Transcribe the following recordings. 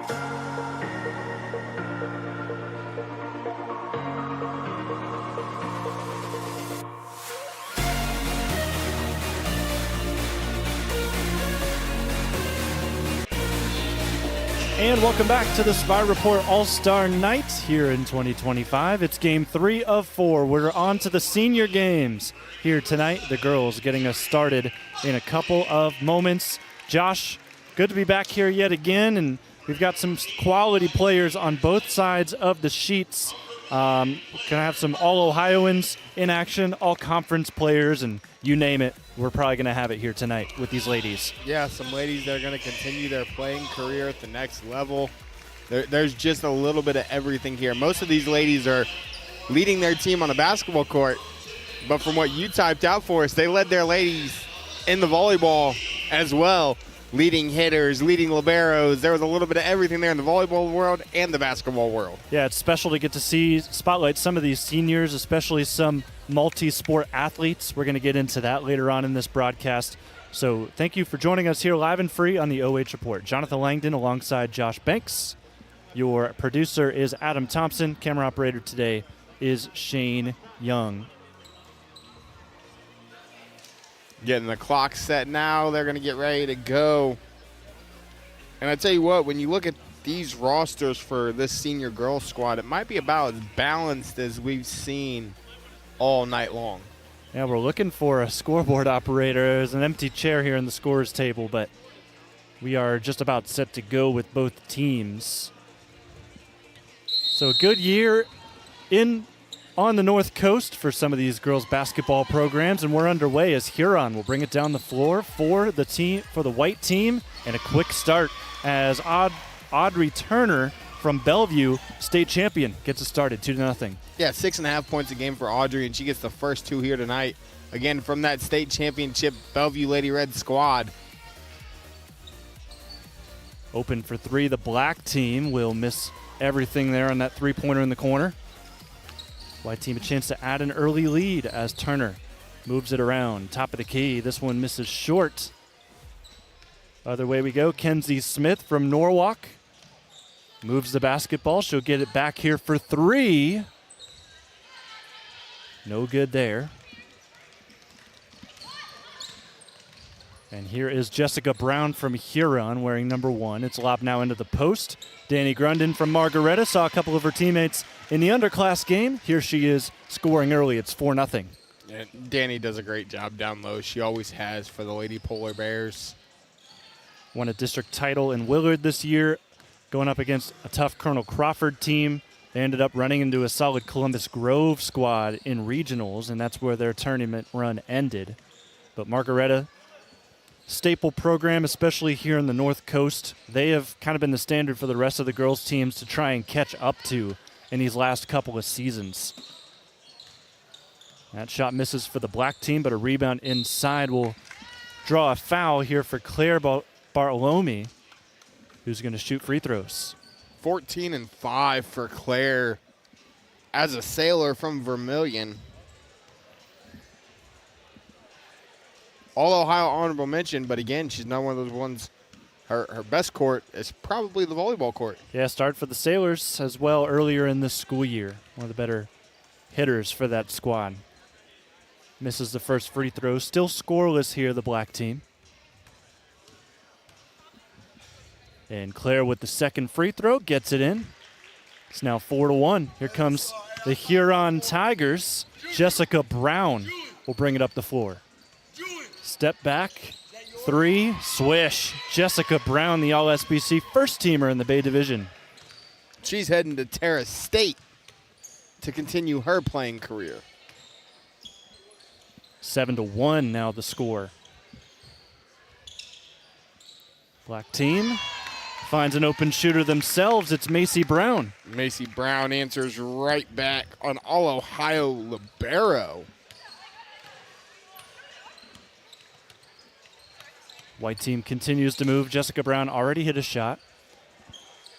And welcome back to the Spy Report All-Star Night here in 2025. It's game 3 of 4. We're on to the senior games here tonight. The girls getting us started in a couple of moments. Josh, good to be back here yet again, and we've got some quality players on both sides of the sheets. Gonna have some All-Ohioans in action, all-conference players, and you name it. We're probably going to have it here tonight with these ladies. Yeah, some ladies that are going to continue their playing career at the next level. There's just a little bit of everything here. Most of these ladies are leading their team on the basketball court, but from what you typed out for us, they led their ladies in the volleyball as well. Leading hitters, leading liberos. There was a little bit of everything there in the volleyball world and the basketball world. Yeah, it's special to get to spotlight some of these seniors, especially some multi-sport athletes. We're going to get into that later on in this broadcast. So thank you for joining us here live and free on the OH.Report. Jonathan Langdon alongside Josh Banks. Your producer is Adam Thompson. Camera operator today is Shane Young. Getting the clock set now. They're going to get ready to go. And I tell you what, when you look at these rosters for this senior girls squad, it might be about as balanced as we've seen all night long. Yeah, we're looking for a scoreboard operator. There's an empty chair here in the scorers table, but we are just about set to go with both teams. So a good year on the North Coast for some of these girls basketball programs, and we're underway as Huron will bring it down the floor for the white team, and a quick start as Audrey Turner from Bellevue, state champion, gets it started 2-0. Yeah, 6.5 points a game for Audrey, and she gets the first 2 here tonight. Again, from that state championship Bellevue Lady Red squad. Open for 3, the black team will miss everything there on that three-pointer in the corner. White team a chance to add an early lead as Turner moves it around. Top of the key. This one misses short. Other way we go. Kenzie Smith from Norwalk moves the basketball. She'll get it back here for 3. No good there. And here is Jessica Brown from Huron wearing number 1. It's lobbed now into the post. Danny Grundon from Margaretta saw a couple of her teammates in the underclass game. Here she is scoring early. It's 4-0. And Danny does a great job down low. She always has for the Lady Polar Bears. Won a district title in Willard this year, going up against a tough Colonel Crawford team. They ended up running into a solid Columbus Grove squad in regionals, and that's where their tournament run ended. But Margaretta, staple program, especially here in the North Coast. They have kind of been the standard for the rest of the girls' teams to try and catch up to in these last couple of seasons. That shot misses for the black team, but a rebound inside will draw a foul here for Claire Bartolome, who's going to shoot free throws. 14-5 for Claire as a sailor from Vermilion. All-Ohio honorable mention, but again, she's not one of those ones. Her best court is probably the volleyball court. Yeah, start for the Sailors as well earlier in this school year. One of the better hitters for that squad. Misses the first free throw. Still scoreless here, the black team. And Claire with the second free throw gets it in. It's now 4-1. Here comes the Huron Tigers. Jessica Brown will bring it up the floor. Step back, 3, swish. Jessica Brown, the All-SBC first-teamer in the Bay Division. She's heading to Terra State to continue her playing career. 7-1 now the score. Black team finds an open shooter themselves. It's Macy Brown. Macy Brown answers right back on All-Ohio libero. White team continues to move. Jessica Brown already hit a shot.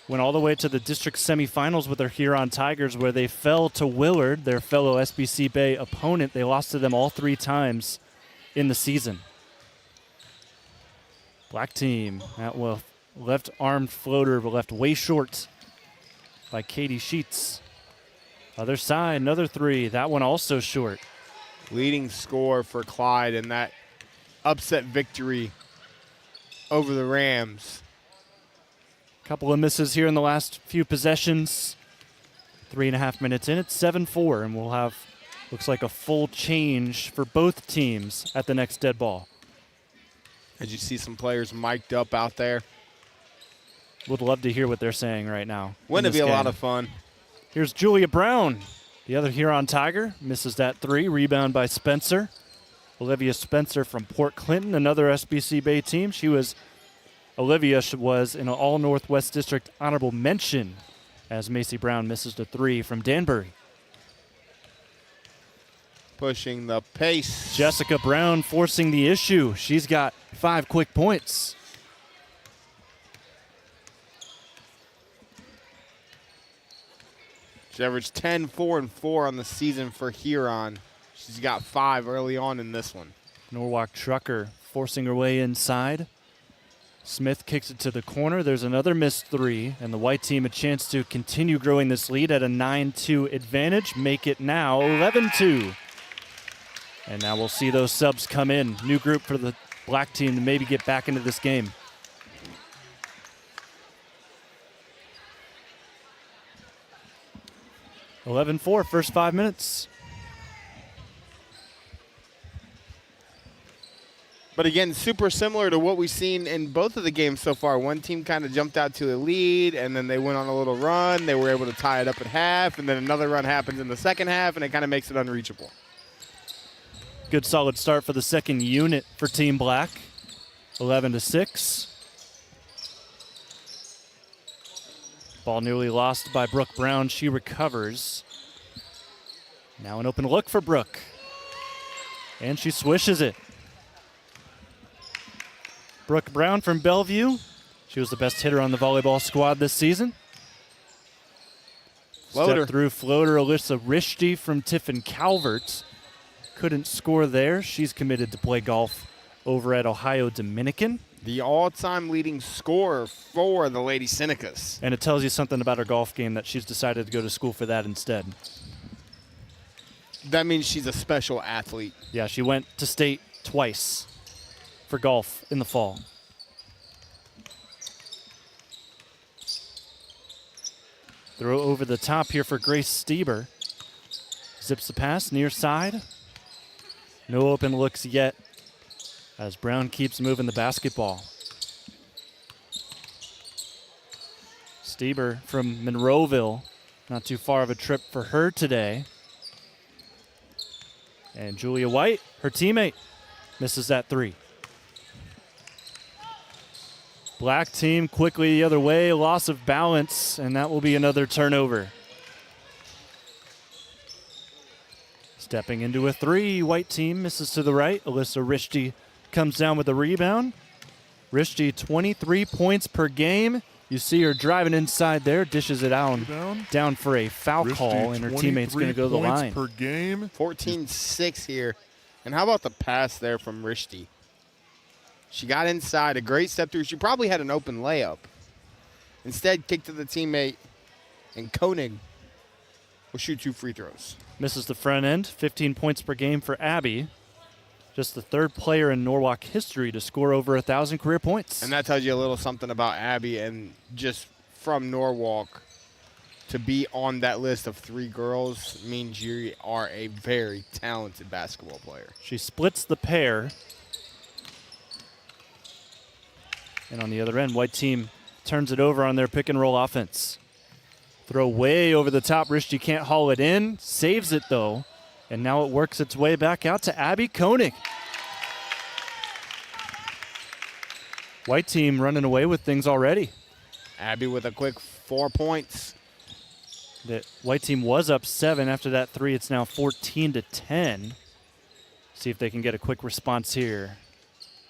Went all the way to the district semifinals with their Huron Tigers, where they fell to Willard, their fellow SBC Bay opponent. They lost to them all 3 times in the season. Black team left arm floater left way short by Katie Sheets. Other side, another three. That one also short. Leading score for Clyde in that upset victory over the Rams. Couple of misses here in the last few possessions. 3.5 minutes in, it's 7-4, and we'll have, looks like a full change for both teams at the next dead ball. As you see some players mic'd up out there. Would love to hear what they're saying right now. Wouldn't it be a lot of fun? Here's Julia Brown, the other Huron Tiger, misses that three. Rebound by Spencer. Olivia Spencer from Port Clinton, another SBC Bay team. Olivia was in an All-Northwest District honorable mention as Macy Brown misses the three from Danbury. Pushing the pace. Jessica Brown forcing the issue. She's got 5 quick points. She averaged 10, 4, and 4 on the season for Huron. She's got 5 early on in this one. Norwalk Trucker forcing her way inside. Smith kicks it to the corner. There's another missed three, and the white team a chance to continue growing this lead at a 9-2 advantage. Make it now 11-2. And now we'll see those subs come in. New group for the black team to maybe get back into this game. (11-4), first 5 minutes. But again, super similar to what we've seen in both of the games so far. One team kind of jumped out to a lead, and then they went on a little run. They were able to tie it up at half, and then another run happens in the second half, and it kind of makes it unreachable. Good solid start for the second unit for Team Black. 11-6. Ball nearly lost by Brooke Brown. She recovers. Now an open look for Brooke. And she swishes it. Brooke Brown from Bellevue. She was the best hitter on the volleyball squad this season. Floater. Step through floater, Alyssa Rishti from Tiffin Calvert. Couldn't score there. She's committed to play golf over at Ohio Dominican. The all-time leading scorer for the Lady Senecas. And it tells you something about her golf game that she's decided to go to school for that instead. That means she's a special athlete. Yeah, she went to state twice for golf in the fall. Throw over the top here for Grace Stieber. Zips the pass, near side. No open looks yet as Brown keeps moving the basketball. Stieber from Monroeville, not too far of a trip for her today. And Julia White, her teammate, misses that three. Black team quickly the other way, loss of balance, and that will be another turnover. Stepping into a three, white team misses to the right. Alyssa Rishti comes down with a rebound. Rishti, 23 points per game. You see her driving inside there, dishes it out, down for a foul call, and her teammate's going to go to the line. Per game. 14-6 here. And how about the pass there from Rishti? She got inside, a great step through. She probably had an open layup. Instead, kicked to the teammate, and Koenig will shoot 2 free throws. Misses the front end, 15 points per game for Abby. Just the third player in Norwalk history to score over 1,000 career points. And that tells you a little something about Abby, and just from Norwalk to be on that list of 3 girls means you are a very talented basketball player. She splits the pair. And on the other end, white team turns it over on their pick and roll offense. Throw way over the top. Rishti can't haul it in. Saves it, though. And now it works its way back out to Abby Koenig. White team running away with things already. Abby with a quick 4 points. The white team was up 7 after that three. It's now 14-10. See if they can get a quick response here.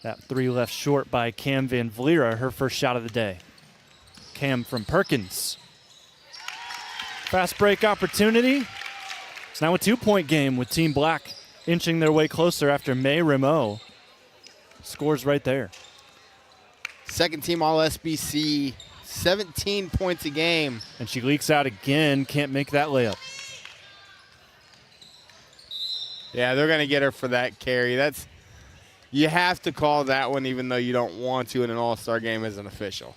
That three left short by Cam Van Vliera, her first shot of the day. Cam from Perkins. Fast break opportunity. It's now a 2-point game with Team Black inching their way closer after May Rameau scores right there. Second team All-SBC, 17 points a game. And she leaks out again, can't make that layup. Yeah, they're going to get her for that carry. You have to call that one even though you don't want to in an all-star game as an official.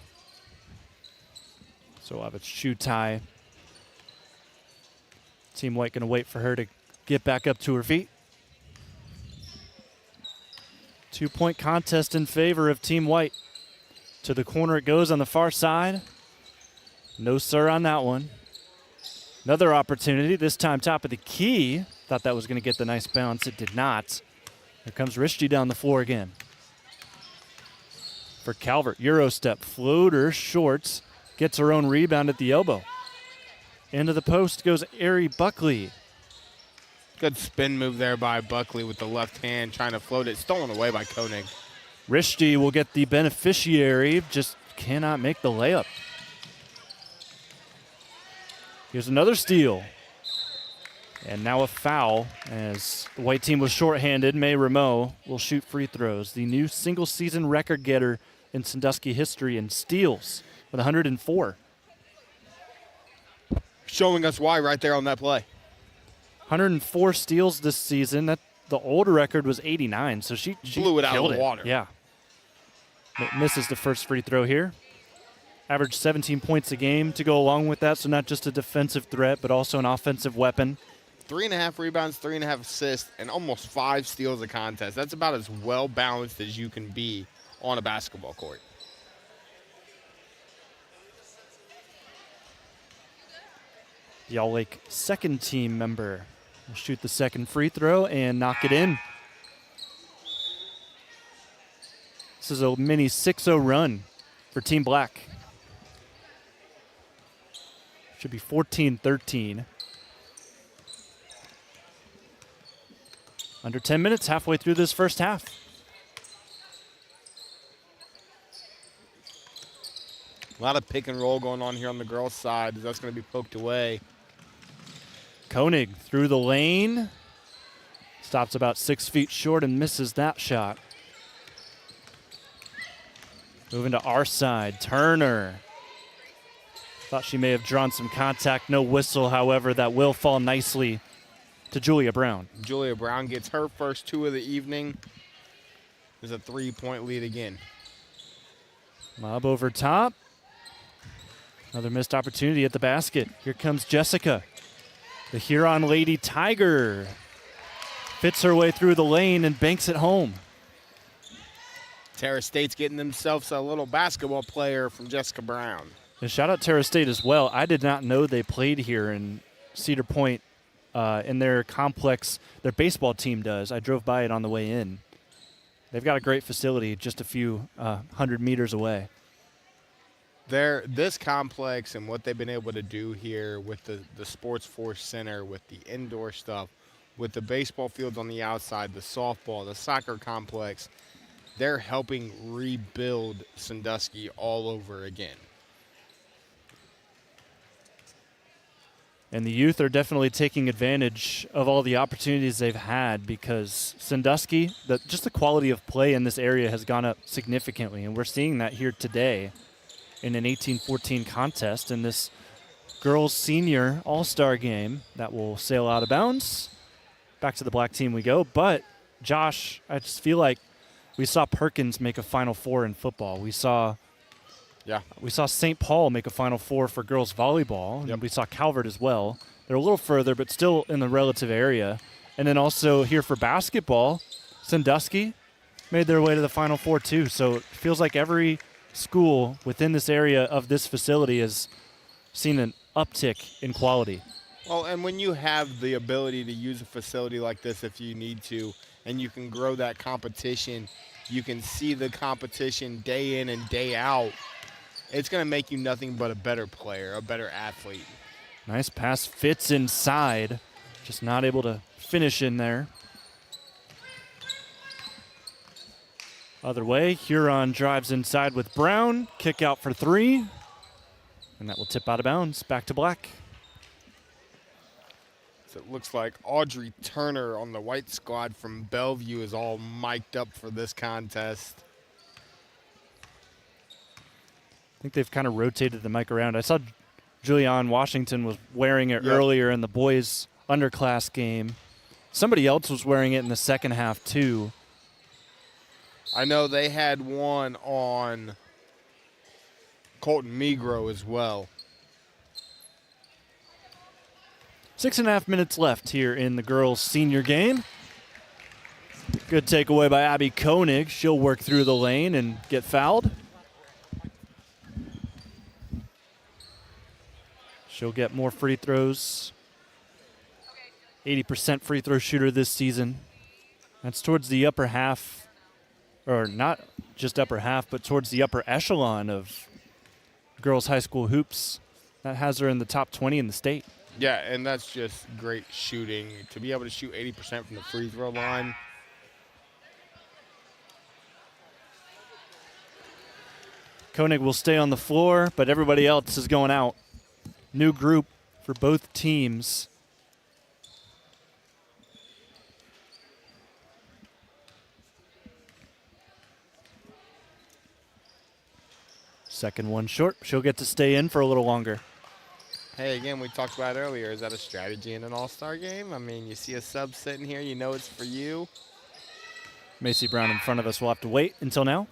So we'll have a shoe tie. Team White going to wait for her to get back up to her feet. 2-point contest in favor of Team White. To the corner it goes on the far side. No sir on that one. Another opportunity, this time top of the key. Thought that was going to get the nice bounce. It did not. Here comes Rishti down the floor again. For Calvert, Euro step, floater, shorts. Gets her own rebound at the elbow. Into the post goes Ari Buckley. Good spin move there by Buckley with the left hand trying to float it. Stolen away by Koenig. Rishti will get the beneficiary, just cannot make the layup. Here's another steal. And now a foul as the white team was shorthanded. May Rameau will shoot free throws. The new single-season record getter in Sandusky history in steals with 104. Showing us why right there on that play. 104 steals this season. The old record was 89, so she blew it out of the water. Yeah. Misses the first free throw here. Averaged 17 points a game to go along with that, so not just a defensive threat, but also an offensive weapon. 3.5 rebounds, 3.5 assists, and almost 5 steals a contest. That's about as well-balanced as you can be on a basketball court. The All Lake second team member will shoot the second free throw and knock it in. This is a mini 6-0 run for Team Black. Should be 14-13. Under 10 minutes, halfway through this first half. A lot of pick and roll going on here on the girls' side. That's going to be poked away. Koenig through the lane. Stops about 6 feet short and misses that shot. Moving to our side, Turner. Thought she may have drawn some contact. No whistle, however, that will fall nicely to Julia Brown. Julia Brown gets her first 2 of the evening. There's a 3-point lead again. Lob over top. Another missed opportunity at the basket. Here comes Jessica. The Huron Lady Tiger fits her way through the lane and banks it home. Terra State's getting themselves a little basketball player from Jessica Brown. And shout out Terra State as well. I did not know they played here in Cedar Point in their complex. Their baseball team does. I drove by it on the way in. They've got a great facility just a few 100 meters away. This complex and what they've been able to do here with the Sports Force Center, with the indoor stuff, with the baseball fields on the outside, the softball, the soccer complex, they're helping rebuild Sandusky all over again. And the youth are definitely taking advantage of all the opportunities they've had because Sandusky, just the quality of play in this area has gone up significantly, and we're seeing that here today in an 18-14 contest in this girls' senior all-star game that will sail out of bounds. Back to the black team we go. But, Josh, I just feel like we saw Perkins make a Final Four in football. We saw St. Paul make a Final Four for girls volleyball, and we saw Calvert as well. They're a little further, but still in the relative area. And then also here for basketball, Sandusky made their way to the Final Four too. So it feels like every school within this area of this facility has seen an uptick in quality. Well, and when you have the ability to use a facility like this if you need to, and you can grow that competition, you can see the competition day in and day out, it's going to make you nothing but a better player, a better athlete. Nice pass, fits inside, just not able to finish in there. Other way, Huron drives inside with Brown, kick out for 3, and that will tip out of bounds, back to black. So it looks like Audrey Turner on the white squad from Bellevue is all mic'd up for this contest. think they've kind of rotated the mic around. I saw Julianne Washington was wearing it earlier in the boys' underclass game. Somebody else was wearing it in the second half, too. I know they had one on Colton Migro as well. 6.5 minutes left here in the girls' senior game. Good takeaway by Abby Koenig. She'll work through the lane and get fouled. She'll get more free throws. 80% free throw shooter this season. That's towards the upper half, or not just upper half, but towards the upper echelon of girls' high school hoops. That has her in the top 20 in the state. Yeah, and that's just great shooting. To be able to shoot 80% from the free throw line. Koenig will stay on the floor, but everybody else is going out. New group for both teams. Second one short. She'll get to stay in for a little longer. Hey, again, we talked about it earlier. Is that a strategy in an all-star game? I mean, you see a sub sitting here, you know it's for you. Macy Brown in front of us will have to wait until now.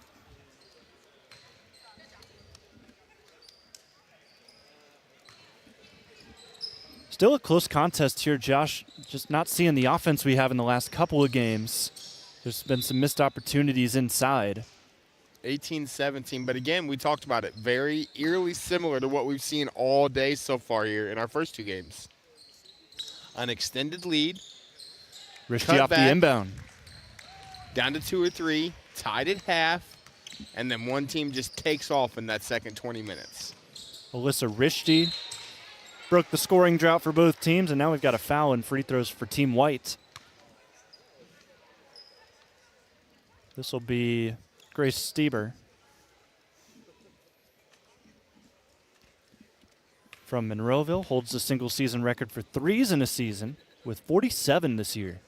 Still a close contest here, Josh. Just not seeing the offense we have in the last couple of games. There's been some missed opportunities inside. 18-17, but again, we talked about it. Very eerily similar to what we've seen all day so far here in our first two games. An extended lead. Risky off the inbound. Down to 2 or 3, tied at half, and then one team just takes off in that second 20 minutes. Alyssa Rishti broke the scoring drought for both teams, and now we've got a foul and free throws for Team White. This will be Grace Stieber from Monroeville. Holds the single-season record for threes in a season with 47 this year.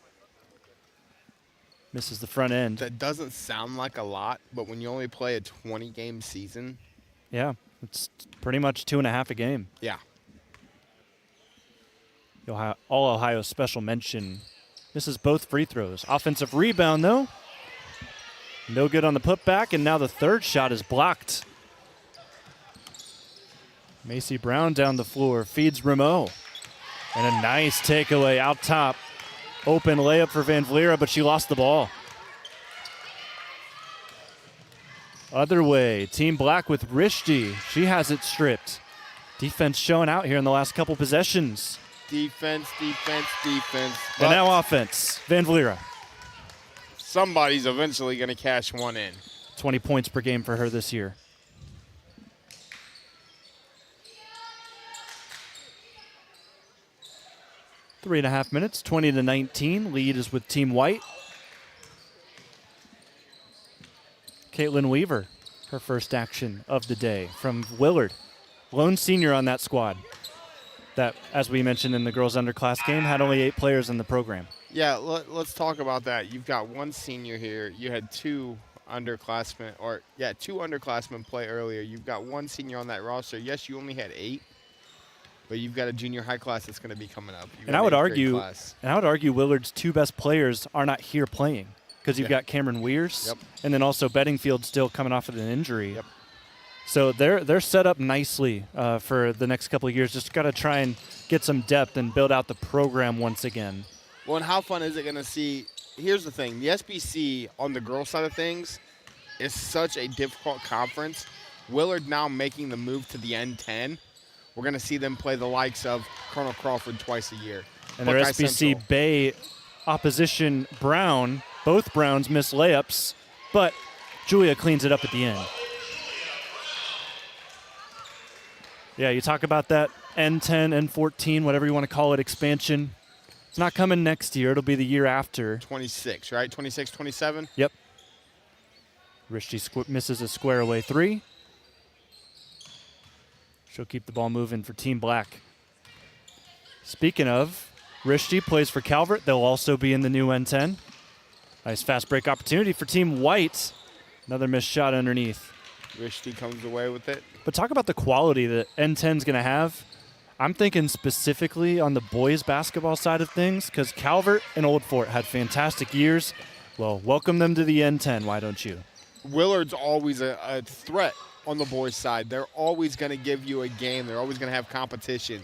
Misses the front end. That doesn't sound like a lot, but when you only play a 20-game season. Yeah, it's pretty much 2.5 a game. Yeah. All-Ohio special mention. Misses both free throws. Offensive rebound, though. No good on the putback, and now the third shot is blocked. Macy Brown down the floor, feeds Remo. And a nice takeaway out top. Open layup for Van Vliera, but she lost the ball. Other way, Team Black with Rishti. She has it stripped. Defense showing out here in the last couple possessions. Defense, defense, defense. And now offense. Van Vliera. Somebody's eventually going to cash one in. 20 points per game for her this year. Three and a half minutes, 20-19. Lead is with Team White. Caitlin Weaver, her first action of the day from Willard. Lone senior on that squad. That, as we mentioned in the girls' underclass game, had only 8 players in the program. Yeah, let's talk about that. You've got one senior here. You had two underclassmen play earlier. You've got one senior on that roster. Yes, you only had 8, but you've got a junior high class that's going to be coming up. And I would argue Willard's 2 best players are not here playing because you've got Cameron Weirs and then also Bedingfield still coming off of an injury. Yep. So they're set up nicely for the next couple of years. Just got to try and get some depth and build out the program once again. Well, and how fun is it going to see? Here's the thing. The SBC on the girls' side of things is such a difficult conference. Willard now making the move to the N10. We're going to see them play the likes of Colonel Crawford twice a year. And their SBC Central. Bay opposition Brown, both Browns miss layups, but Julia cleans it up at the end. Yeah, you talk about that N10, N14, whatever you want to call it, expansion. It's not coming next year. It'll be the year after. 26, right? 26, 27? Yep. Rishti misses a square away 3. She'll keep the ball moving for Team Black. Speaking of, Rishti plays for Calvert. They'll also be in the new N10. Nice fast break opportunity for Team White. Another missed shot underneath. Rishti comes away with it. But talk about the quality that N10's going to have. I'm thinking specifically on the boys basketball side of things because Calvert and Old Fort had fantastic years. Well, welcome them to the N10, why don't you? Willard's always a threat on the boys' side. They're always going to give you a game. They're always going to have competition.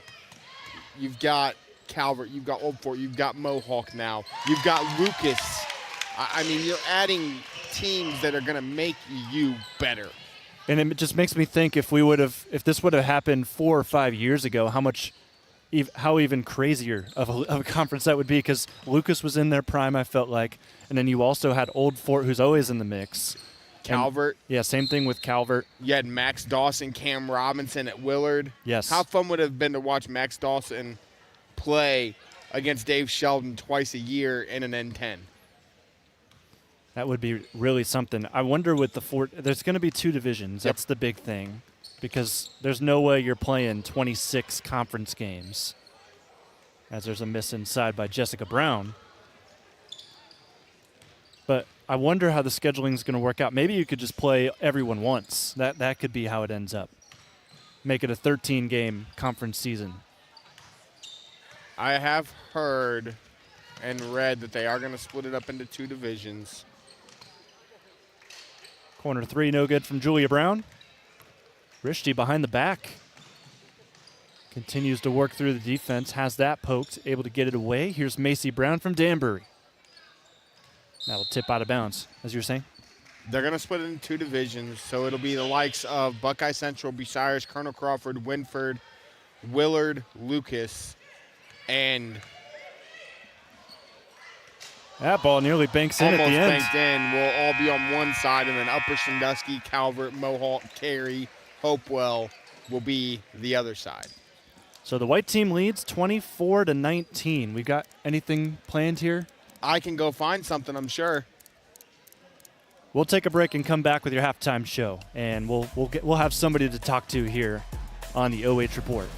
You've got Calvert, you've got Old Fort, you've got Mohawk now. You've got Lucas. I mean, you're adding teams that are going to make you better. And it just makes me think if this would have happened 4 or 5 years ago, how even crazier of a conference that would be because Lucas was in their prime, I felt like. And then you also had Old Fort, who's always in the mix. Calvert. Yeah, same thing with Calvert. You had Max Dawson, Cam Robinson at Willard. Yes. How fun would it have been to watch Max Dawson play against Dave Sheldon twice a year in an N10? That would be really something. I wonder with the Fort, there's going to be 2 divisions. Yep. That's the big thing because there's no way you're playing 26 conference games as there's a miss inside by Jessica Brown. But I wonder how the scheduling is going to work out. Maybe you could just play everyone once. That could be how it ends up. Make it a 13-game conference season. I have heard and read that they are going to split it up into 2 divisions. Corner 3, no good from Julia Brown. Rishti behind the back. Continues to work through the defense, has that poked, able to get it away. Here's Macy Brown from Danbury. That'll tip out of bounds, as you were saying. They're going to split it into 2 divisions, so it'll be the likes of Buckeye Central, Bucyrus, Colonel Crawford, Winford, Willard, Lucas, and that ball nearly banks in at the end. Almost banked in. We'll all be on one side, and then Upper Sandusky, Calvert, Mohawk, Cary, Hopewell will be the other side. So the white team leads 24-19. We got anything planned here? I can go find something, I'm sure. We'll take a break and come back with your halftime show, and we'll have somebody to talk to here on the OH Report.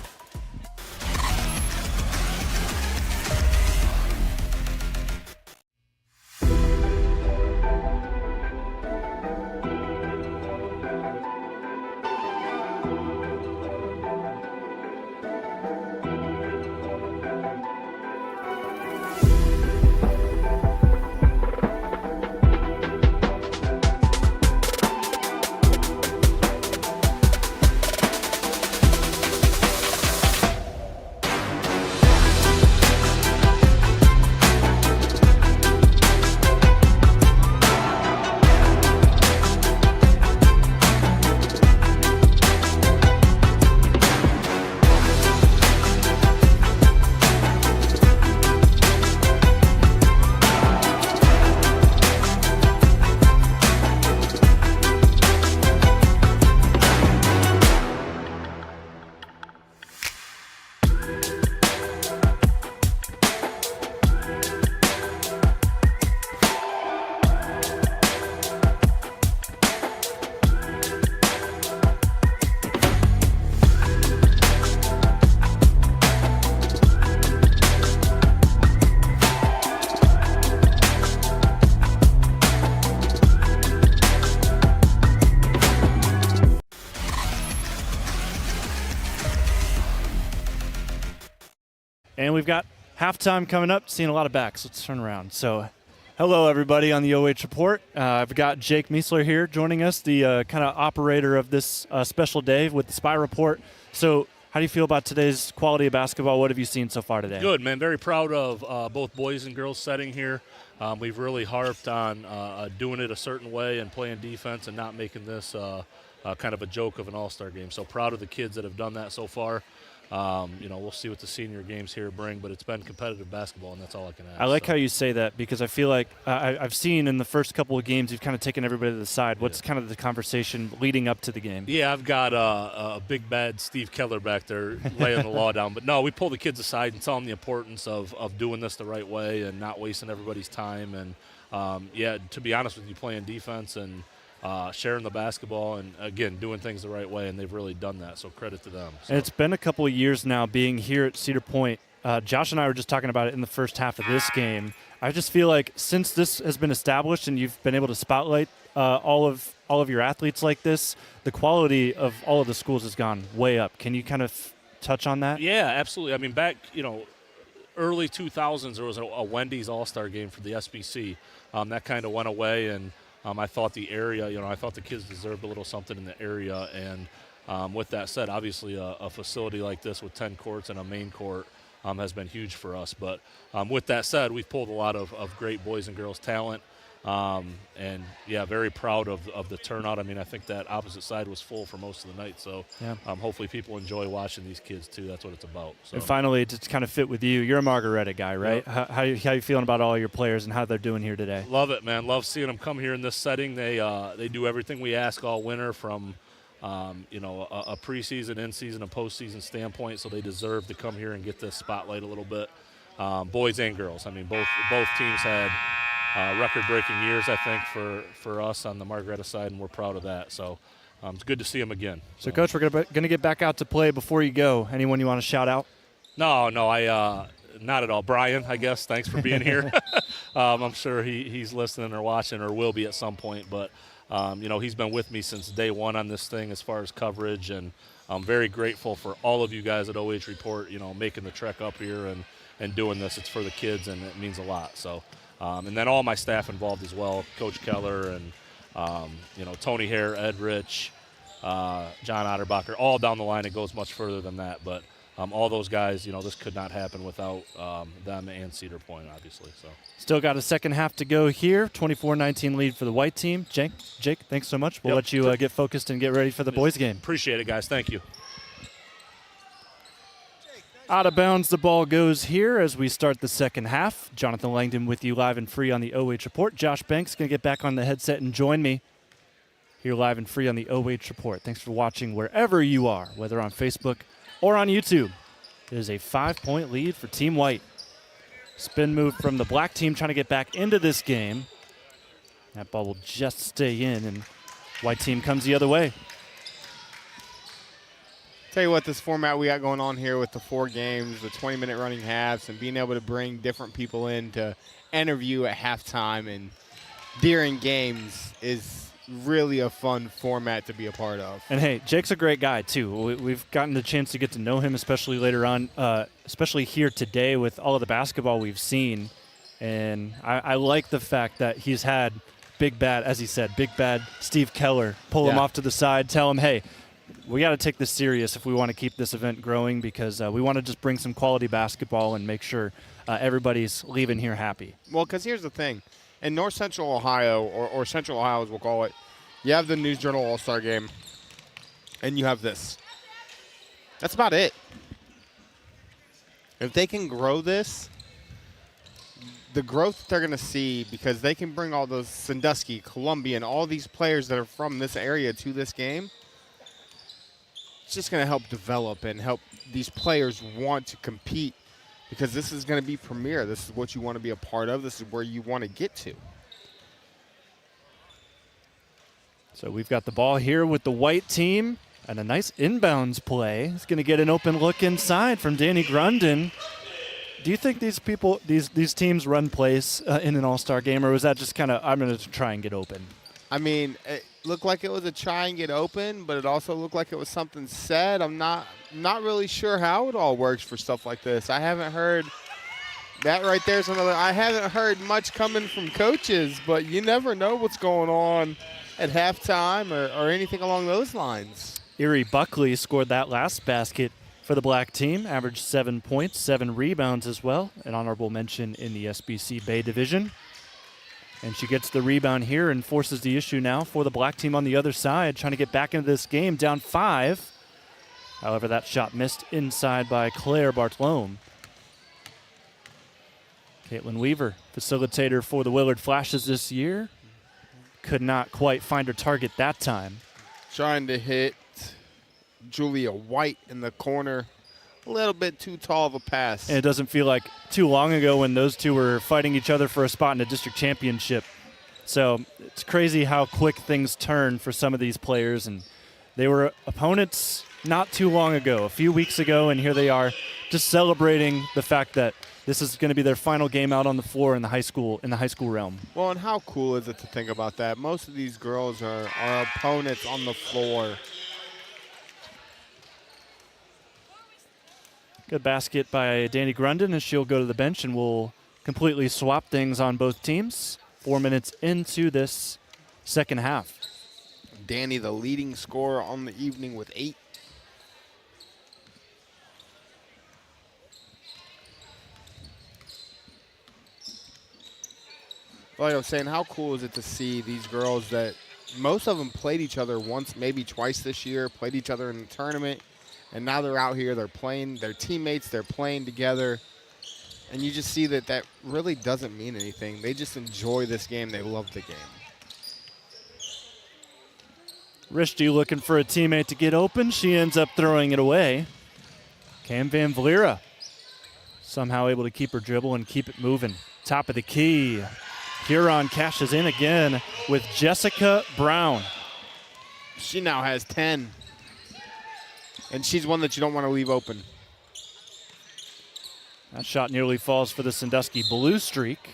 And we've got halftime coming up, seeing a lot of backs. Let's turn around. So hello, everybody on the OH Report. I've got Jake Meisler here joining us, the kind of operator of this special day with the Spy Report. So how do you feel about today's quality of basketball? What have you seen so far today? Good, man. Very proud of both boys and girls setting here. We've really harped on doing it a certain way and playing defense and not making this kind of a joke of an all-star game. So proud of the kids that have done that so far. We'll see what the senior games here bring, but it's been competitive basketball, and that's all I can ask. I like how you say that because I feel like I've seen in the first couple of games you've kind of taken everybody to the side. What's kind of the conversation leading up to the game? Yeah, I've got a big bad Steve Keller back there laying the law down. But no, we pull the kids aside and tell them the importance of doing this the right way and not wasting everybody's time. And, to be honest with you, playing defense and sharing the basketball and, again, doing things the right way, and they've really done that, so credit to them. So. And it's been a couple of years now being here at Cedar Point. Josh and I were just talking about it in the first half of this game. I just feel like since this has been established and you've been able to spotlight all of your athletes like this, the quality of all of the schools has gone way up. Can you kind of touch on that? Yeah, absolutely. I mean, back, early 2000s, there was a Wendy's All-Star game for the SBC. That kind of went away, and I thought the area, I thought the kids deserved a little something in the area. And with that said, obviously a facility like this with 10 courts and a main court has been huge for us. But with that said, we've pulled a lot of great boys and girls talent. And yeah, very proud of the turnout. I mean, I think that opposite side was full for most of the night. So hopefully people enjoy watching these kids too. That's what it's about. So. And finally, to kind of fit with you, you're a Margaretta guy, right? Yep. How you feeling about all your players and how they're doing here today? Love it, man. Love seeing them come here in this setting. They do everything we ask all winter from a preseason, in-season, and postseason standpoint. So they deserve to come here and get this spotlight a little bit. Boys and girls. I mean, both teams had record-breaking years, I think, for us on the Margaretta side, and we're proud of that. So it's good to see them again. So Coach, we're going to get back out to play. Before you go, anyone you want to shout out? No, I not at all. Brian, I guess, thanks for being here. I'm sure he's listening or watching or will be at some point. But, he's been with me since day one on this thing as far as coverage, and I'm very grateful for all of you guys at OH.Report, making the trek up here and doing this. It's for the kids, and it means a lot. So. And then all my staff involved as well, Coach Keller and, Tony Hare, Ed Rich, John Otterbacher, all down the line. It goes much further than that. But all those guys, this could not happen without them and Cedar Point, obviously. So Still got a second half to go here. 24-19 lead for the white team. Jake, thanks so much. We'll let you get focused and get ready for the boys game. Appreciate it, guys. Thank you. Out of bounds, the ball goes here as we start the second half. Jonathan Langdon with you live and free on the OH Report. Josh Banks going to get back on the headset and join me here live and free on the OH Report. Thanks for watching wherever you are, whether on Facebook or on YouTube. It is a 5-point lead for Team White. Spin move from the black team trying to get back into this game. That ball will just stay in, and white team comes the other way. Tell you what, this format we got going on here with the 4 games, the 20-minute running halves, and being able to bring different people in to interview at halftime and during games is really a fun format to be a part of. And, hey, Jake's a great guy, too. We've gotten the chance to get to know him, especially later on, especially here today with all of the basketball we've seen. And I like the fact that he's had big bad, as he said, big bad Steve Keller pull him off to the side, tell him, hey, we got to take this serious if we want to keep this event growing, because we want to just bring some quality basketball and make sure everybody's leaving here happy. Well, because here's the thing. In North Central Ohio, or Central Ohio as we'll call it, you have the News Journal All-Star Game, and you have this. That's about it. If they can grow this, the growth they're going to see, because they can bring all those Sandusky, Columbian, all these players that are from this area to this game, it's just going to help develop and help these players want to compete, because this is going to be premier. This is what you want to be a part of. This is where you want to get to. So we've got the ball here with the white team and a nice inbounds play. It's going to get an open look inside from Danny Grundon. Do you think these teams run plays in an all-star game, or was that just kind of, I'm going to try and get open? I mean, it looked like it was a try and get open, but it also looked like it was something said. I'm not really sure how it all works for stuff like this. I haven't heard that right there's another. I haven't heard much coming from coaches, but you never know what's going on at halftime or anything along those lines. Erie Buckley scored that last basket for the black team, averaged 7 points, 7 rebounds as well, an honorable mention in the SBC Bay Division. And she gets the rebound here and forces the issue now for the black team on the other side, trying to get back into this game, down 5. However, that shot missed inside by Claire Bartlome. Caitlin Weaver, facilitator for the Willard Flashes this year, could not quite find her target that time. Trying to hit Julia White in the corner. A little bit too tall of a pass. And it doesn't feel like too long ago when those two were fighting each other for a spot in a district championship. So it's crazy how quick things turn for some of these players. And They were opponents not too long ago, a few weeks ago, and here they are just celebrating the fact that this is going to be their final game out on the floor in the high school realm. Well, and how cool is it to think about that? Most of these girls are opponents on the floor. Good basket by Danny Grundon, and she'll go to the bench, and we'll completely swap things on both teams. 4 minutes into this second half. Danny, the leading scorer on the evening with 8. Like I was saying, how cool is it to see these girls that most of them played each other once, maybe twice this year, played each other in the tournament, and now they're out here, they're playing, they're teammates, they're playing together, and you just see that that really doesn't mean anything. They just enjoy this game. They love the game. Rishti looking for a teammate to get open. She ends up throwing it away. Cam Van Vliera somehow able to keep her dribble and keep it moving. Top of the key. Huron cashes in again with Jessica Brown. She now has 10. And she's one that you don't want to leave open. That shot nearly falls for the Sandusky Blue Streak.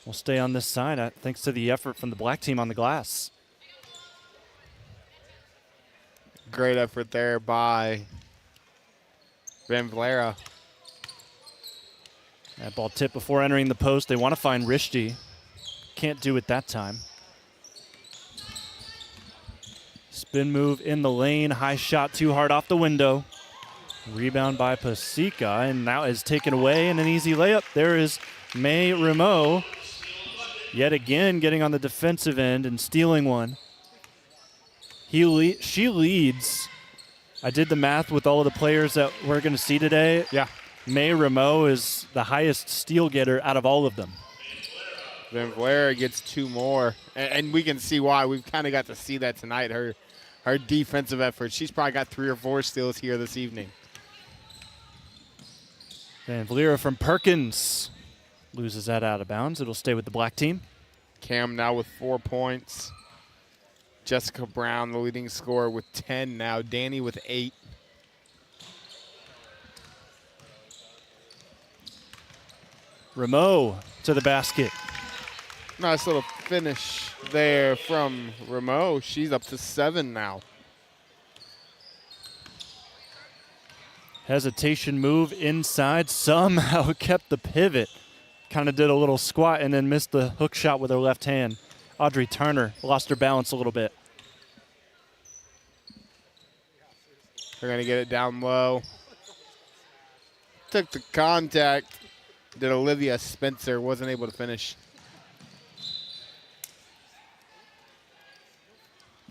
We'll stay on this side thanks to the effort from the black team on the glass. Great effort there by Van Vliera. That ball tipped before entering the post. They want to find Rishti. Can't do it that time. Spin move in the lane. High shot too hard off the window. Rebound by Pasica, and now is taken away, and an easy layup. There is May Rameau yet again getting on the defensive end and stealing one. She leads. I did the math with all of the players that we're going to see today. Yeah. May Rameau is the highest steal getter out of all of them. Van Vliera gets 2 more, and we can see why. We've kind of got to see that tonight, her defensive effort. She's probably got 3 or 4 steals here this evening. Van Vliera from Perkins loses that out of bounds. It'll stay with the black team. Cam now with 4 points. Jessica Brown, the leading scorer, with 10 now. Danny with 8. Rameau to the basket. Nice little finish there from Rameau. She's up to 7 now. Hesitation move inside. Somehow kept the pivot. Kind of did a little squat and then missed the hook shot with her left hand. Audrey Turner lost her balance a little bit. They're going to get it down low. Took the contact. Did Olivia Spencer. Wasn't able to finish.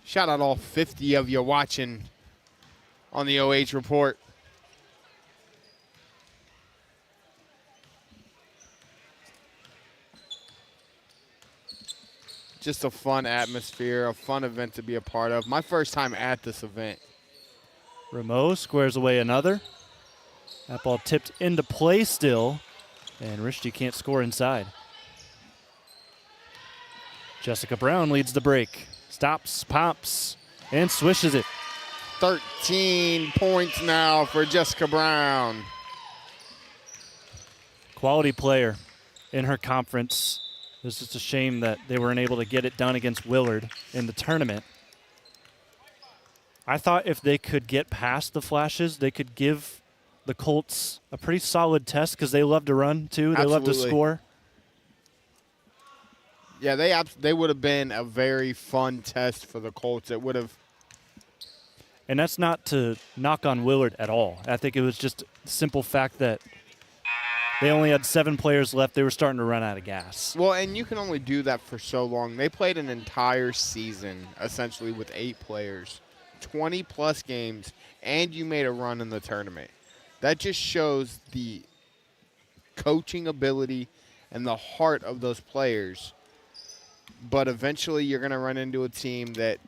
Shout out all 50 of you watching on the OH Report. Just a fun atmosphere, a fun event to be a part of. My first time at this event. Rameau squares away another. That ball tipped into play still, and Rishti can't score inside. Jessica Brown leads the break. Stops, pops, and swishes it. 13 points now for Jessica Brown. Quality player in her conference. It's just a shame that they weren't able to get it done against Willard in the tournament. I thought if they could get past the Flashes, they could give the Colts a pretty solid test because they love to run, too. They love to score. Yeah, they would have been a very fun test for the Colts. It would have. And that's not to knock on Willard at all. I think it was just the simple fact that they only had 7 players left. They were starting to run out of gas. Well, and you can only do that for so long. They played an entire season, essentially, with 8 players, 20-plus games, and you made a run in the tournament. That just shows the coaching ability and the heart of those players. But eventually you're going to run into a team that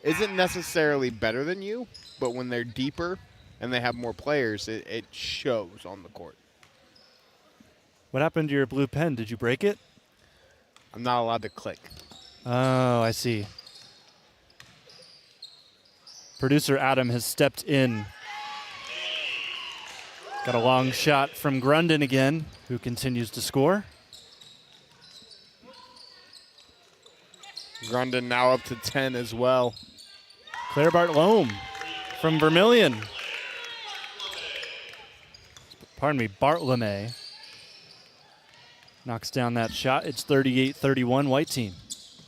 isn't necessarily better than you, but when they're deeper and they have more players, it shows on the court. What happened to your blue pen? Did you break it? I'm not allowed to click. Oh, I see. Producer Adam has stepped in. Got a long shot from Grundon again, who continues to score. Grundon now up to 10 as well. Claire Bartlome from Vermilion. Pardon me, Bartlome. Knocks down that shot. It's 38-31 white team.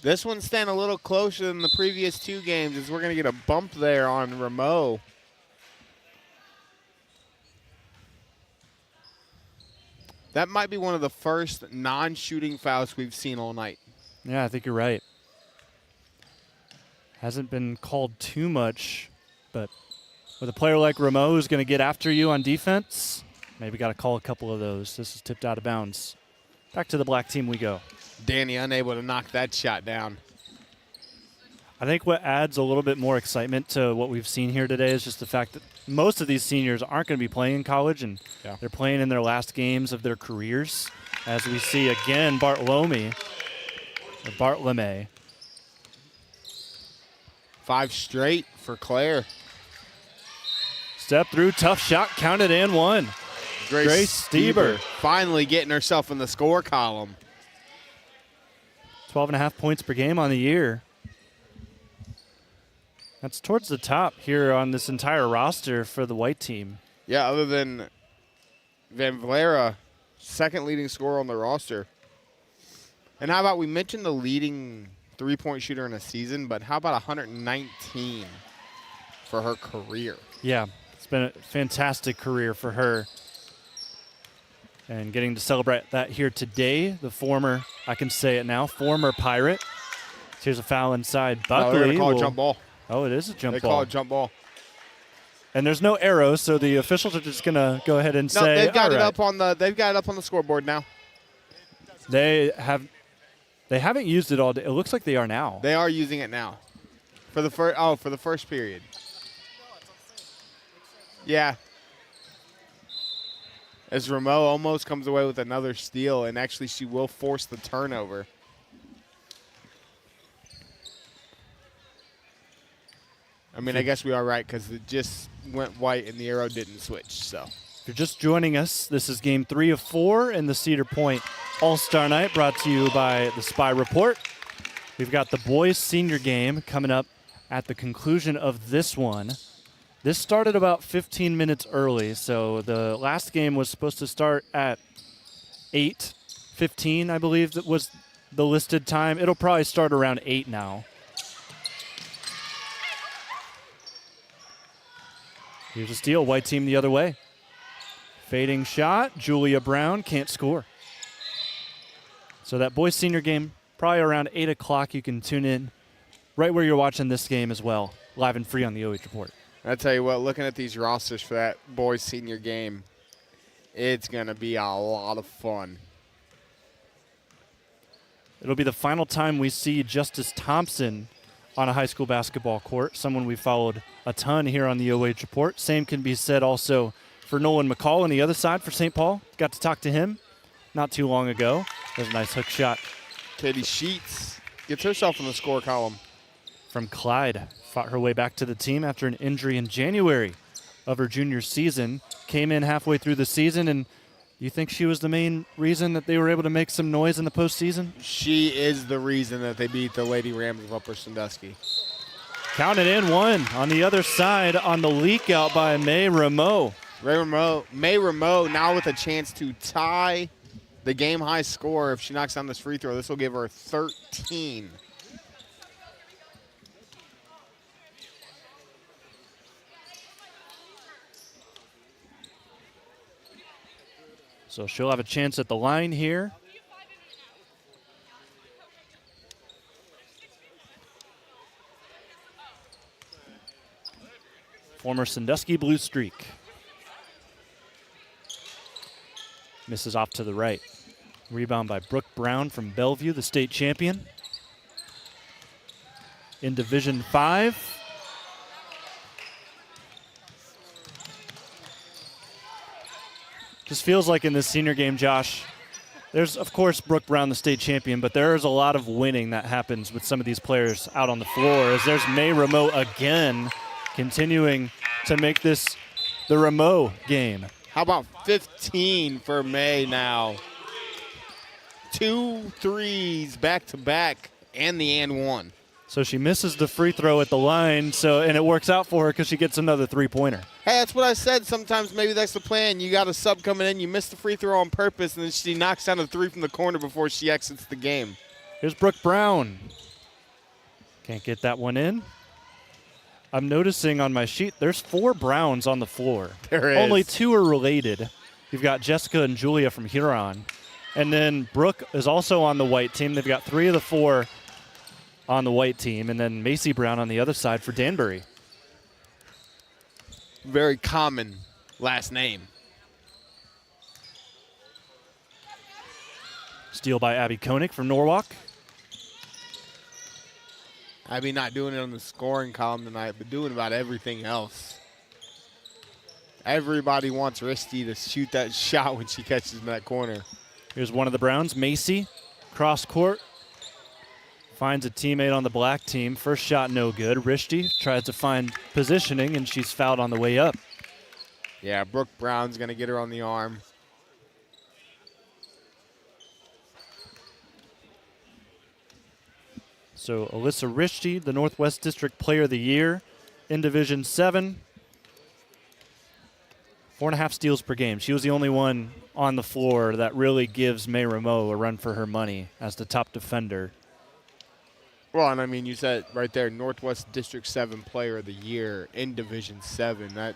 This one's staying a little closer than the previous 2 games as we're going to get a bump there on Rameau. That might be one of the first non-shooting fouls we've seen all night. Yeah, I think you're right. Hasn't been called too much, but with a player like Rameau who's going to get after you on defense, maybe got to call a couple of those. This is tipped out of bounds. Back to the black team we go. Danny unable to knock that shot down. I think what adds a little bit more excitement to what we've seen here today is just the fact that most of these seniors aren't going to be playing in college, and they're playing in their last games of their careers. As we see again, Bartlome. 5 straight for Claire. Step through, tough shot, counted and one. Grace Stieber. Finally getting herself in the score column. 12.5 points per game on the year. That's towards the top here on this entire roster for the white team. Yeah, other than Van Valera, second leading scorer on the roster. And how about we mentioned the leading three-point shooter in a season, but how about 119 for her career? Yeah, it's been a fantastic career for her. And getting to celebrate that here today, the former, I can say it now, former Pirate. Here's a foul inside. Buckley. They're going to call a jump ball. Oh, it is a jump ball. They call a jump ball. And there's no arrow, so the officials are just going to go ahead and say, they've got all it right. up on the. They've got it up on the scoreboard now. They haven't used it all day. It looks like they are now. They are using it now, for the first period. Yeah. As Rameau almost comes away with another steal, and actually she will force the turnover. I mean, I guess we are right because it just went white and the arrow didn't switch. So, if you're just joining us, this is game 3 of 4 in the Cedar Point All-Star Night, brought to you by the Spy Report. We've got the boys' senior game coming up at the conclusion of this one. This started about 15 minutes early, so the last game was supposed to start at 8:15, I believe that was the listed time. It'll probably start around 8 now. Here's a steal, white team the other way. Fading shot, Julia Brown can't score. So that boys' senior game, probably around 8 o'clock. You can tune in right where you're watching this game as well, live and free on the OH.Report. I tell you what, looking at these rosters for that boys' senior game, it's going to be a lot of fun. It'll be the final time we see Justice Thompson on a high school basketball court, someone we followed a ton here on the OH.Report. Same can be said also for Nolan McCall on the other side for St. Paul. Got to talk to him not too long ago. There's a nice hook shot. Katie Sheets gets herself in the score column. From Clyde. Fought her way back to the team after an injury in January of her junior season. Came in halfway through the season, and you think she was the main reason that they were able to make some noise in the postseason? She is the reason that they beat the Lady Rams of Upper Sandusky. Counted in one on the other side on the leak out by May Rameau. May Rameau now with a chance to tie the game-high score. If she knocks down this free throw, this will give her 13. So she'll have a chance at the line here. Former Sandusky Blue Streak. Misses off to the right. Rebound by Brooke Brown from Bellevue, the state champion. In Division 5. Just feels like in this senior game, Josh, there's, of course, Brooke Brown, the state champion, but there's a lot of winning that happens with some of these players out on the floor. As there's May Rameau again continuing to make this the Rameau game. How about 15 for May now? 2 threes back to back and the and one. So she misses the free throw at the line, and it works out for her because she gets another three-pointer. Hey, that's what I said. Sometimes maybe that's the plan. You got a sub coming in, you miss the free throw on purpose, and then she knocks down a three from the corner before she exits the game. Here's Brooke Brown. Can't get that one in. I'm noticing on my sheet there's 4 Browns on the floor. There is. Only 2 are related. You've got Jessica and Julia from Huron. And then Brooke is also on the white team. They've got 3 of the 4 on the white team. And then Macy Brown on the other side for Danbury. Very common last name. Steal by Abby Koenig from Norwalk. Abby not doing it on the scoring column tonight, but doing about everything else. Everybody wants Risty to shoot that shot when she catches in that corner. Here's one of the Browns, Macy, cross court. Finds a teammate on the black team. First shot no good. Risty tries to find positioning, and she's fouled on the way up. Yeah, Brooke Brown's going to get her on the arm. So Alyssa Risty, the Northwest District Player of the Year in Division 7. 4.5 steals per game. She was the only one on the floor that really gives May Rameau a run for her money as the top defender. Well, and I mean, you said right there, Northwest District 7 Player of the Year in Division 7. That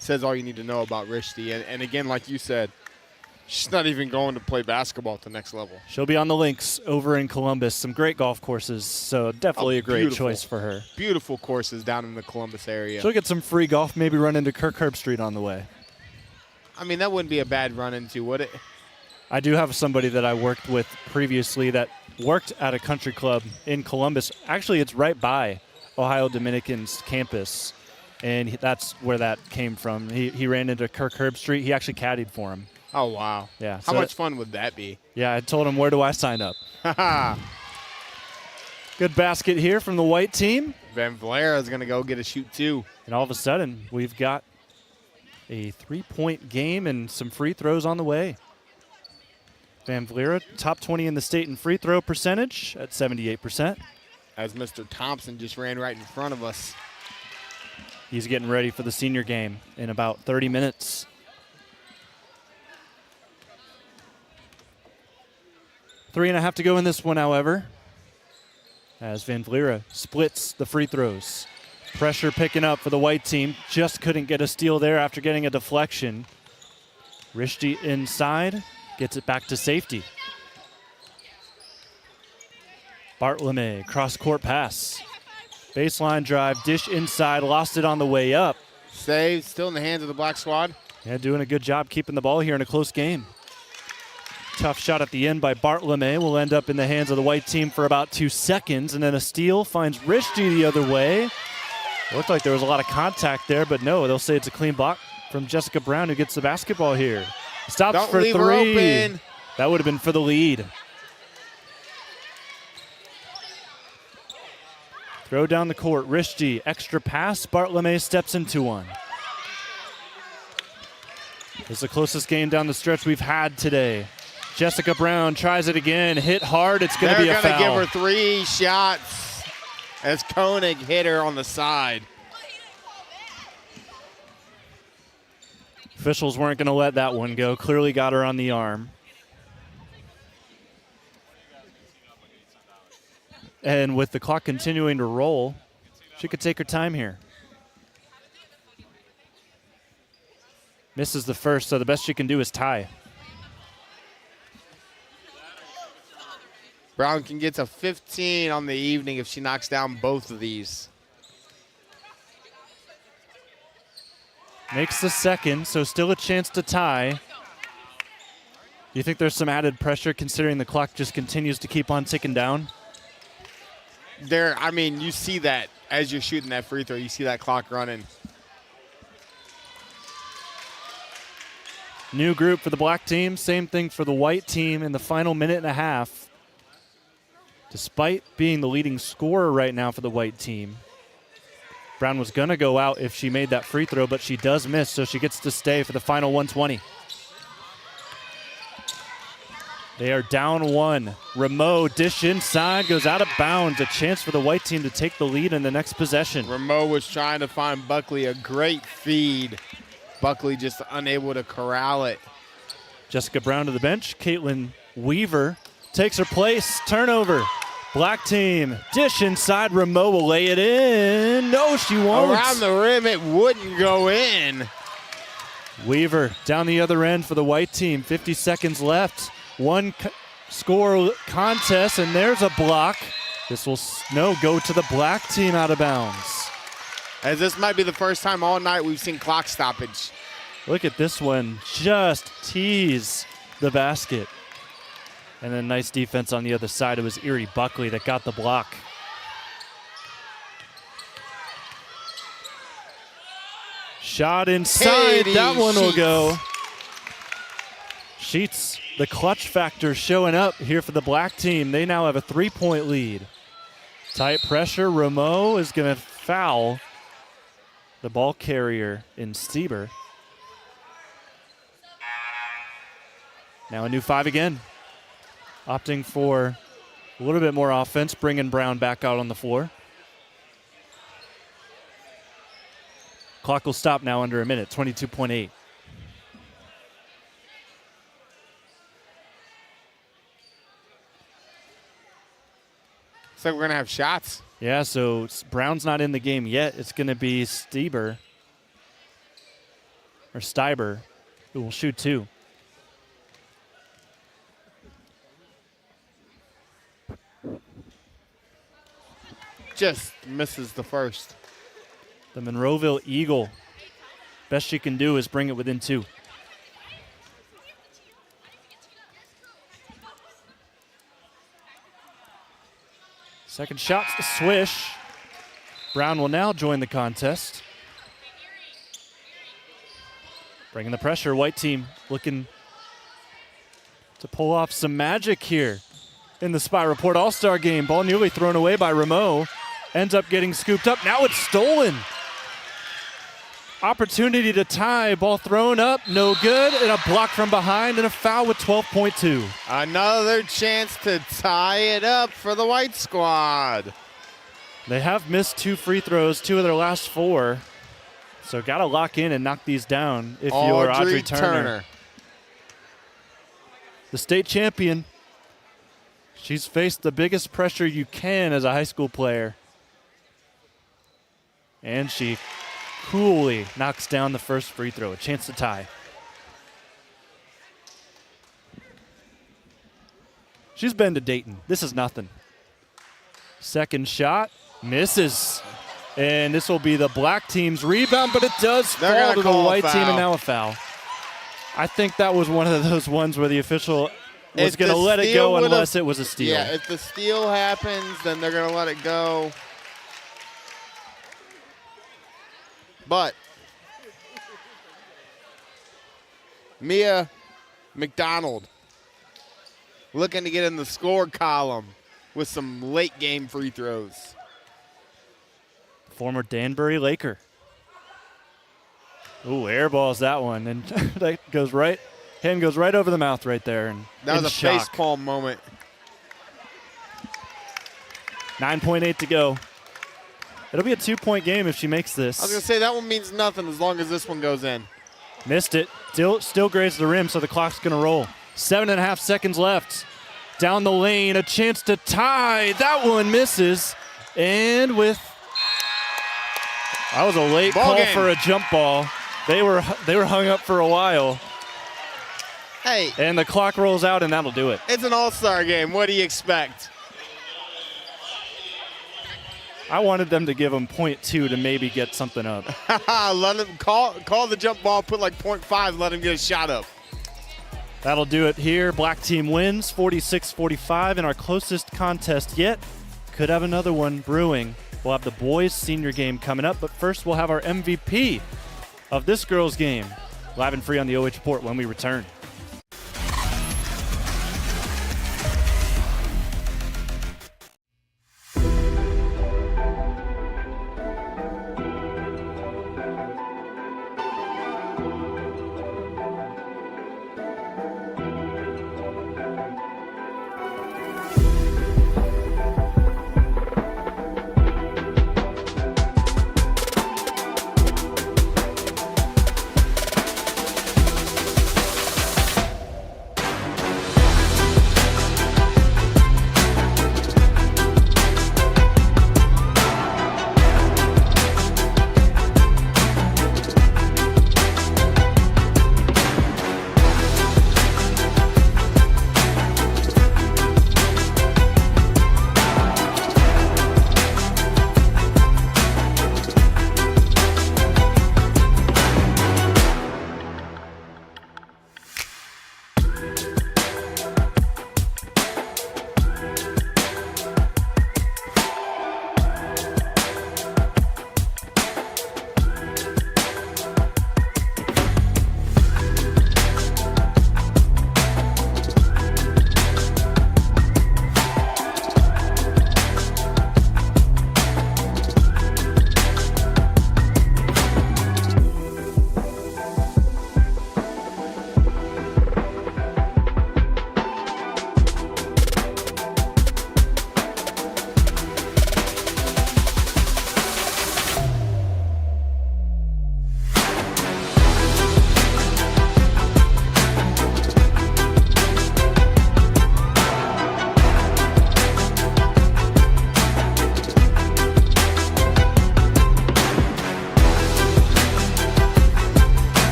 says all you need to know about Risty. And again, like you said, she's not even going to play basketball at the next level. She'll be on the links over in Columbus. Some great golf courses, so definitely a great choice for her. Beautiful courses down in the Columbus area. She'll get some free golf, maybe run into Kirk Herbstreit on the way. I mean, that wouldn't be a bad run into, would it? I do have somebody that I worked with previously that worked at a country club in Columbus. Actually, it's right by Ohio Dominican's campus, and that's where that came from. He ran into Kirk Herbstreit. He actually caddied for him. Oh, wow. Yeah. How much fun would that be? Yeah, I told him, where do I sign up? Good basket here from the white team. Van Valera is going to go get a shoot, too. And all of a sudden, we've got a 3-point game and some free throws on the way. Van Vleera, top 20 in the state in free throw percentage at 78%. As Mr. Thompson just ran right in front of us. He's getting ready for the senior game in about 30 minutes. Three and a half to go in this one, however, as Van Vleera splits the free throws. Pressure picking up for the white team. Just couldn't get a steal there after getting a deflection. Risty inside. Gets it back to safety. Bartlome, cross-court pass. Baseline drive, dish inside, lost it on the way up. Save, still in the hands of the Black Squad. Yeah, doing a good job keeping the ball here in a close game. Tough shot at the end by Bartlome. Will end up in the hands of the white team for about 2 seconds, and then a steal finds Risty the other way. Looked like there was a lot of contact there, but no, they'll say it's a clean block from Jessica Brown, who gets the basketball here. Stops Don't for leave 3. her open. That would have been for the lead. Throw down the court. Risty, extra pass. Bartlome steps into one. It's the closest game down the stretch we've had today. Jessica Brown tries it again. Hit hard. It's going to be a foul. They're going to give her 3 shots as Koenig hit her on the side. Officials weren't going to let that one go. Clearly got her on the arm. And with the clock continuing to roll, she could take her time here. Misses the first, so the best she can do is tie. Brown can get to 15 on the evening if she knocks down both of these. Makes the second, so still a chance to tie. Do you think there's some added pressure considering the clock just continues to keep on ticking down? I mean, you see that as you're shooting that free throw. You see that clock running. New group for the black team. Same thing for the white team in the final minute and a half. Despite being the leading scorer right now for the white team, Brown was going to go out if she made that free throw, but she does miss, so she gets to stay for the final 120. They are down 1. Rameau, dish inside, goes out of bounds. A chance for the white team to take the lead in the next possession. Rameau was trying to find Buckley a great feed. Buckley just unable to corral it. Jessica Brown to the bench. Caitlin Weaver takes her place. Turnover. Black team, dish inside. Rameau will lay it in. No, she won't. Around the rim, it wouldn't go in. Weaver down the other end for the white team. 50 seconds left. Score contest, and there's a block. This will go to the black team out of bounds. As this might be the first time all night we've seen clock stoppage. Look at this one. Just tease the basket. And then nice defense on the other side. It was Erie Buckley that got the block. Shot inside. Katie that one will Sheets. go. Sheets, the clutch factor showing up here for the black team. They now have a 3-point lead. Tight pressure. Rameau is going to foul the ball carrier in Stieber. Now a new 5 again. Opting for a little bit more offense, bringing Brown back out on the floor. Clock will stop now under a minute, 22.8. So we're going to have shots. Yeah, so Brown's not in the game yet. It's going to be Stieber who will shoot 2. Just misses the first. The Monroeville Eagle, best she can do is bring it within 2. Second shot's a swish. Brown will now join the contest. Bringing the pressure, white team looking to pull off some magic here in the Spy Report All-Star game. Ball nearly thrown away by Rameau. Ends up getting scooped up. Now it's stolen. Opportunity to tie. Ball thrown up. No good. And a block from behind and a foul with 12.2. Another chance to tie it up for the white squad. They have missed 2 free throws, 2 of their last 4. So got to lock in and knock these down if you're Audrey Turner. The state champion. She's faced the biggest pressure you can as a high school player. And she coolly knocks down the first free throw, a chance to tie. She's been to Dayton. This is nothing. Second shot, misses. And this will be the black team's rebound, but it does fall to the white team, and now a foul. I think that was one of those ones where the official was going to let it go unless it was a steal. Yeah, if the steal happens, then they're going to let it go. But Mia McDonald looking to get in the score column with some late game free throws. Former Danbury Laker. Ooh, airballs that one. And that goes right, hand goes right over the mouth right there. And that was a shock. facepalm moment. 9.8 to go. It'll be a 2-point game if she makes this. I was going to say that one means nothing as long as this one goes in. Missed it. Still grazed the rim, so the clock's going to roll. 7.5 seconds left. Down the lane, a chance to tie. That one misses. And that was a late call for a jump ball. They were hung up for a while. Hey. And the clock rolls out, and that'll do it. It's an all-star game. What do you expect? I wanted them to give them 0.2 to maybe get something up. Let him call the jump ball, put like 0.5, let him get a shot up. That'll do it here. Black team wins 46-45 in our closest contest yet. Could have another one brewing. We'll have the boys' senior game coming up, but first we'll have our MVP of this girls' game live and free on the OH.Report when we return.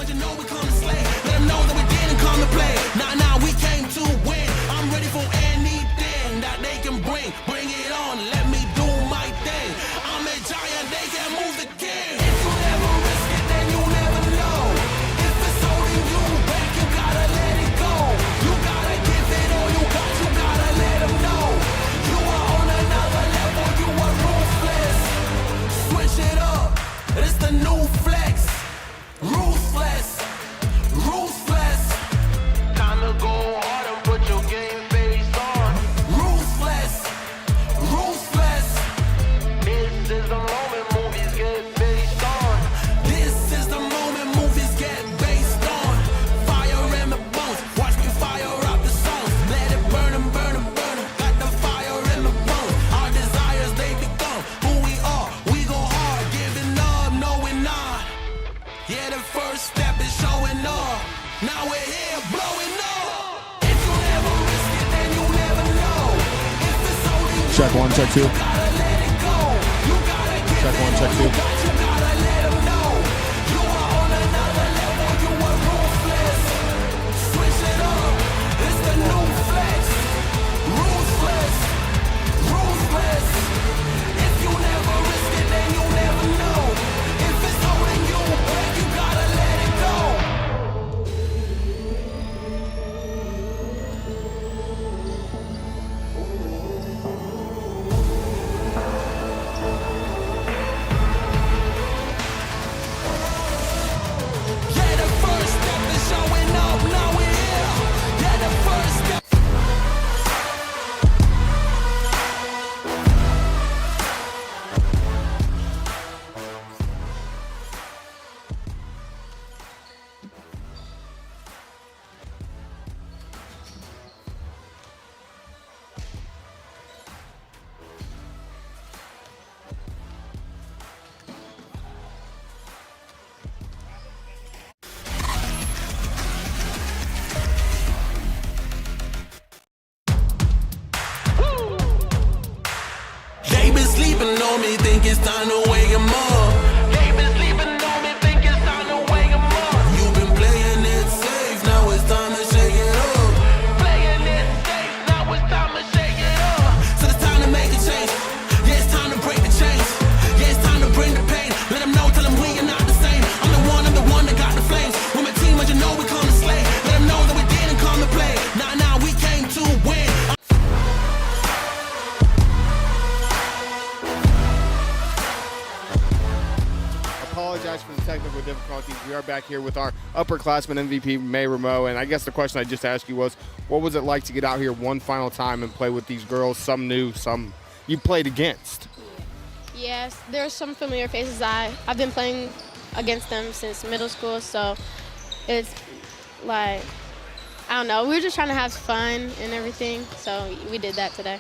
much you know we come to slay. Let them know that we didn't come to play. Nah, we came to win. I'm ready for anything that they can bring. Bring it on, let me do my thing. I'm a giant, they can't move the king. If you never risk it, then you never know. If it's holding you back, you gotta let it go. You gotta give it all you gotta let them know. You are on another level, you are ruthless. Switch it up, it's the new flex. Ruthless, ruthless. Time to go hard and put your game face on. Ruthless, ruthless. This is the moment movies get based on. This is the moment movies get based on. Fire in the bones, watch me fire up the songs. Let it burn 'em, burn 'em, burn 'em. Got the fire in the bones. Our desires, they become who we are. We go hard, giving up, no we're not. Yeah, the first step is showing up. Now we're here, blowing up. If you never risk it, then you never know. If it's holding you, Check one, check two. you gotta let it go. You gotta give Check one, it check all two. you gotta let them know. You are on another level, you are ruthless. Switch it up, it's the new flex. Ruthless, ruthless. If you never risk it, then you never know. If it's holding you back, you gotta let it go. Yeah, the first step is showing up, now we're here. Yeah, the first step. They been sleeping on me, think it's time to wake 'em up. They been sleeping on me, think it's time to wake 'em up. You've been playing it safe, now it's time to shake it up. Playing it safe, now it's time to shake it up. So it's time to make a change. Yeah, it's time to break the chains. Yeah, it's time to bring the pain. Let them know, tell them we are not the same. I'm the one that got the flames. With my team, but you know we come to slay. Let them know that we didn't come to play. Nah, we came to win. Apologize for the technical difficulties. We are back here with our upperclassman MVP, May Ramo. And I guess the question I just asked you was, what was it like to get out here one final time and play with these girls, some new, some you played against? Yes, there are some familiar faces. I've been playing against them since middle school, so it's like, I don't know, we were just trying to have fun and everything, so we did that today.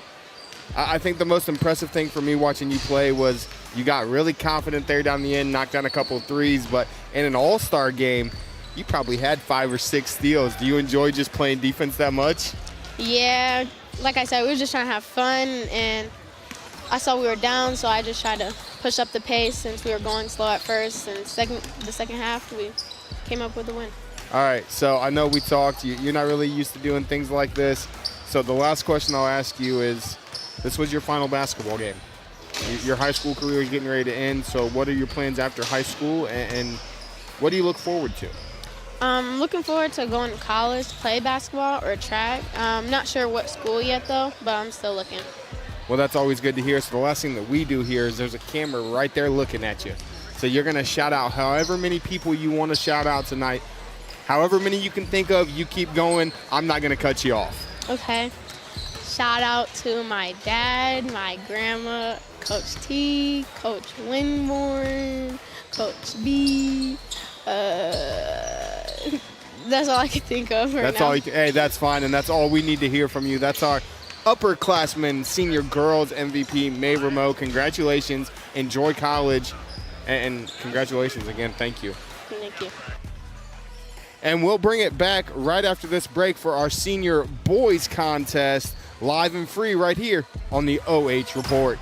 I think the most impressive thing for me watching you play was you got really confident there down the end, knocked down a couple of threes, but in an all-star game, you probably had 5 or 6 steals. Do you enjoy just playing defense that much? Yeah, like I said, we were just trying to have fun, and I saw we were down, so I just tried to push up the pace since we were going slow at first, and the second half, we came up with a win. All right, so I know we talked. You're not really used to doing things like this. So the last question I'll ask you is, this was your final basketball game. Your high school career is getting ready to end, so what are your plans after high school, and what do you look forward to? I'm looking forward to going to college to play basketball or track. I'm not sure what school yet, though, but I'm still looking. Well, that's always good to hear. So the last thing that we do here is there's a camera right there looking at you. So you're going to shout out however many people you want to shout out tonight. However many you can think of, you keep going. I'm not going to cut you off. Okay. Shout out to my dad, my grandma, Coach T, Coach Winborn, Coach B. That's all I can think of right That's now. all. Hey, that's fine, and that's all we need to hear from you. That's our upperclassman senior girls MVP, May Ramo. Congratulations. Enjoy college, and congratulations again. Thank you. Thank you. And we'll bring it back right after this break for our senior boys contest, live and free right here on the OH Report.